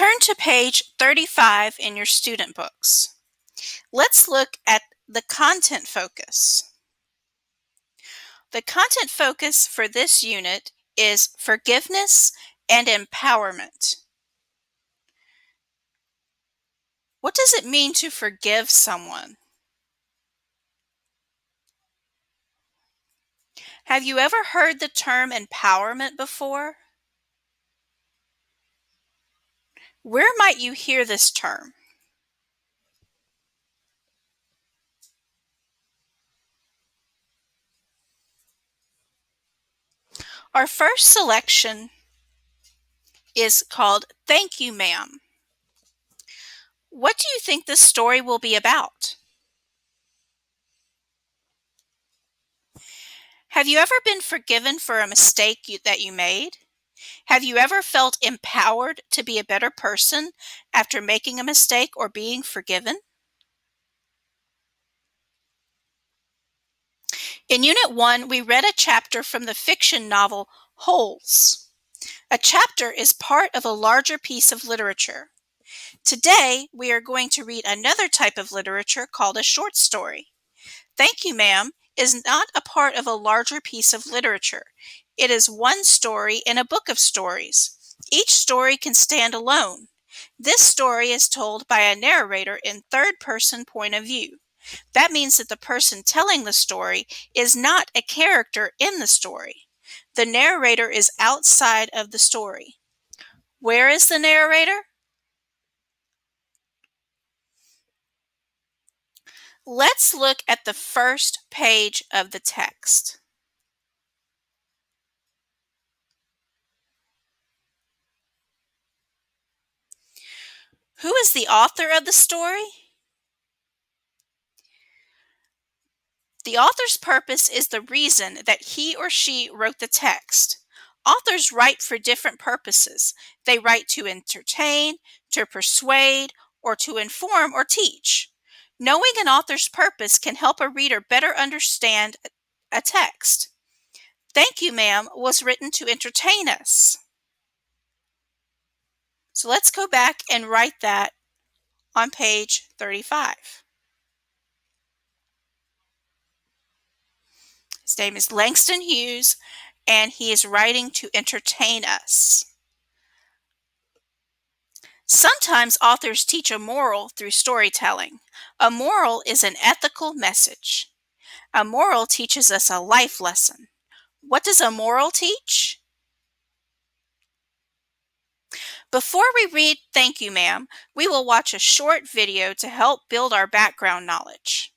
Turn to page 35 in your student books. Let's look at the content focus. The content focus for this unit is forgiveness and empowerment. What does it mean to forgive someone? Have you ever heard the term empowerment before? Where might you hear this term? Our first selection is called Thank You, Ma'am. What do you think this story will be about? Have you ever been forgiven for a mistake that you made? Have you ever felt empowered to be a better person after making a mistake or being forgiven? In Unit 1, we read a chapter from the fiction novel Holes. A chapter is part of a larger piece of literature. Today, we are going to read another type of literature called a short story. Thank You, Ma'am is not a part of a larger piece of literature. It is one story in a book of stories. Each story can stand alone. This story is told by a narrator in third-person point of view. That means that the person telling the story is not a character in the story. The narrator is outside of the story. Where is the narrator? Let's look at the first page of the text. Who is the author of the story? The author's purpose is the reason that he or she wrote the text. Authors write for different purposes. They write to entertain, to persuade, or to inform or teach. Knowing an author's purpose can help a reader better understand a text. Thank You, Ma'am was written to entertain us. So let's go back and write that on page 35. His name is Langston Hughes, and he is writing to entertain us. Sometimes authors teach a moral through storytelling. A moral is an ethical message. A moral teaches us a life lesson. What does a moral teach? Before we read Thank You, Ma'am, we will watch a short video to help build our background knowledge.